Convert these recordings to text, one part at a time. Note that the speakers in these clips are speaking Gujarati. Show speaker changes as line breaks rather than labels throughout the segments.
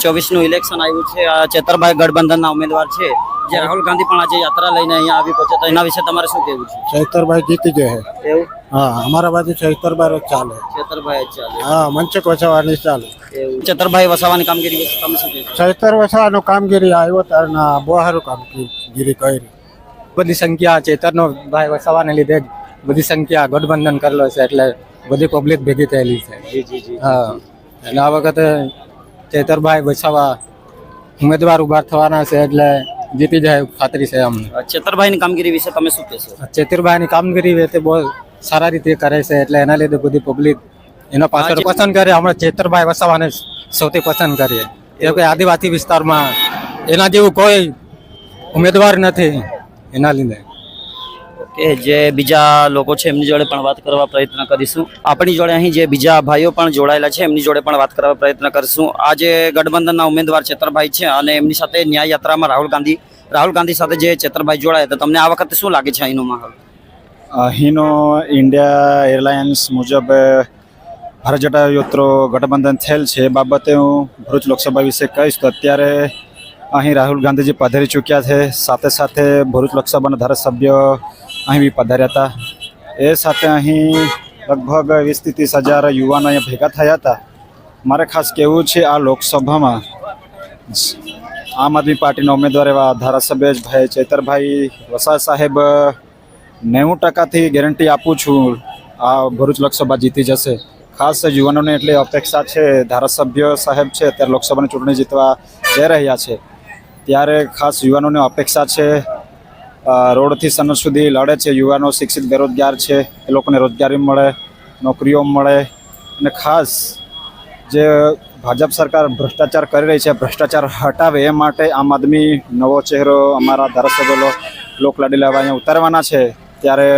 ચોવીસ નું ઇલેક્શન આવ્યું છે. ચેતરભાઈ ગઠબંધનના ઉમેદવાર છે. જે રાહુલ ગાંધી પણ આજે યાત્રા લઈને અહીંયા આવી પહોંચ્યા, તો એના વિશે તમારે શું કહેવું છે?
ચૈતરભાઈ જીતી ગયા છે.
એવું?
હા, અમારા બાજુ ચૈતરભાઈ જ ચાલે.
ચેતરભાઈ જ ચાલે.
હા, મનસુખ વસાવાની ચાલે.
એવું? ચેતરભાઈ વસાવાની કામગીરી વિશે તમે શું કહેશો?
ચૈતર વસાવાનું કામગીરી આવ્યો તારના બહુ સારું કામગીરી કરી.
બધી સંખ્યા ચેતરનો ભાઈ વસાવાને લીધે બધી સંખ્યા ગઠબંધન કરેલો છે, એટલે બધી પબ્લિક ભેગી થયેલી છે. હા, એટલે આ વખતે ચેતરભાઈ વસાવા ઉમેદવાર ઉભા થવાના છે, એટલે જીતી જાય ખાતરી છે અમને.
ચેતરભાઈની કામગીરી વિશે તમે શું કહેશો?
ચેતરભાઈની કામગીરી તે બહુ સારા રીતે કરે છે, એટલે એના લીધે બધી પબ્લિક એના પાછળ પસંદ કરે. હમણાં ચેતરભાઈ વસાવાને સૌથી પસંદ કરીએ. એ કે આદિવાસી વિસ્તારમાં એના જેવું કોઈ ઉમેદવાર નથી, એના લીધે.
કે જે બીજા લોકો છે એમની જોડે પણ વાત કરવા પ્રયત્ન કરીશું. આપણી જોડે અહીં જે બીજા ભાઈઓ પણ જોડાયેલા છે એમની જોડે પણ વાત કરવા પ્રયત્ન કરીશું. આ જે ગઠબંધનના ઉમેદવાર ચેતરભાઈ છે અને એમની સાથે ન્યાય યાત્રામાં રાહુલ ગાંધી સાથે જે ચેતરભાઈ જોડાયા, તો તમને આ વખતે શું લાગે છે અહીંનો માહોલ?
અહીંનો ઇન્ડિયા એરલાઇન્સ મુજબ ભારત જોડો યાત્રો ગઠબંધન થયેલ છે. એ બાબતે હું ભરૂચ લોકસભા વિશે કહીશ તો અત્યારે અહીં રાહુલ ગાંધીજી પધારી ચૂક્યા છે. સાથે સાથે ભરૂચ લોકસભાના ધારાસભ્ય અહીં બી પધાર્યા હતા. એ સાથે અહીં લગભગ 20 થી 30 હજાર યુવાનો અહીંયા ભેગા થયા હતા. મારે ખાસ કહેવું છે, આ લોકસભામાં આમ આદમી પાર્ટીના ઉમેદવાર એવા ધારાસભ્ય ભાઈ ચૈતરભાઈ વસાવા સાહેબ 90% ગેરંટી આપું છું આ ભરૂચ લોકસભા જીતી જશે. ખાસ યુવાનોને એટલે અપેક્ષા છે. ધારાસભ્ય સાહેબ છે અત્યારે લોકસભાની ચૂંટણી જીતવા જઈ રહ્યા છે, ત્યારે ખાસ યુવાનોને અપેક્ષા છે. રોડથી સનદ સુધી લડે છે. યુવાનો શિક્ષિત બેરોજગાર છે, એ લોકોને રોજગારી મળે, નોકરીઓ મળે. અને ખાસ જે ભાજપ સરકાર ભ્રષ્ટાચાર કરી રહી છે, ભ્રષ્ટાચાર હટાવે એ માટે આમ આદમી નવો ચહેરો અમારા ધારાસભ્યો લોકલાડી લેવા અહીંયા ઉતારવાના છે. ત્યારે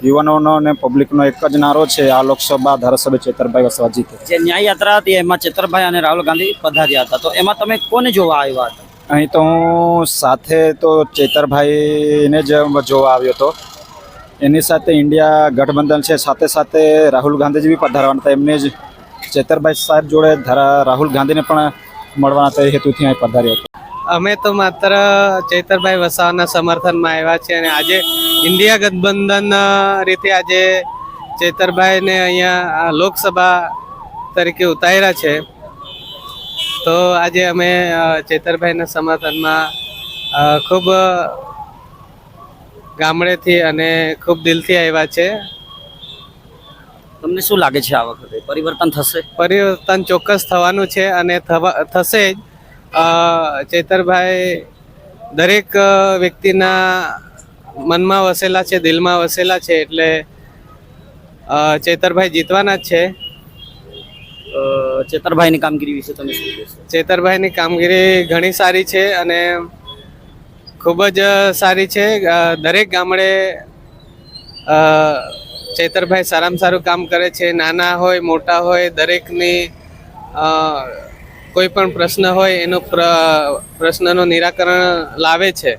યુવાનોનો અને પબ્લિકનો એક જ નારો છે, આ લોકસભા ધારાસભ્ય ચેતરભાઈ વસાવા જીતે.
જે ન્યાય યાત્રા હતી એમાં ચેતરભાઈ અને રાહુલ ગાંધી પધાર્યા હતા, તો એમાં તમે કોને જોવા આવ્યા હતા?
અહીં તો હું સાથે તો ચેતરભાઈને જ જોવા આવ્યો હતો. એની સાથે ઇન્ડિયા ગઠબંધન છે, સાથે સાથે રાહુલ ગાંધીજી બી પધારવાના હતા. એમને જ ચેતરભાઈ સાહેબ જોડે રાહુલ ગાંધીને પણ મળવાના હતા, એ હેતુથી અહીં પધાર્યો હતો.
અમે તો માત્ર ચૈતરભાઈ વસાવાના સમર્થનમાં આવ્યા છીએ, અને આજે ઇન્ડિયા ગઠબંધન રીતે આજે ચૈતરભાઈને અહીંયા લોકસભા તરીકે ઉતાર્યા છે. તો આજે અમે ચૈતરભાઈના સમર્થનમાં ખૂબ ગામડેથી અને ખૂબ દિલથી આવ્યા છે.
તમને શું લાગે છે આ વખતે પરિવર્તન થશે?
પરિવર્તન ચોક્કસ થવાનું છે અને થશે જ. ચૈતરભાઈ દરેક વ્યક્તિના મનમાં વસેલા છે, દિલમાં વસેલા છે, એટલે ચૈતરભાઈ જીતવાના જ છે.
ચેતરભાઈની કામગીરી વિશે તમે શું કહેશો?
ચૈતરભાઈની કામગીરી ઘણી સારી છે અને ખૂબ જ સારી છે. દરેક ગામડે ચૈતરભાઈ સારામાં સારું કામ કરે છે. નાના હોય મોટા હોય દરેકની કોઈ પણ પ્રશ્ન હોય એનો પ્રશ્નનું નિરાકરણ લાવે છે.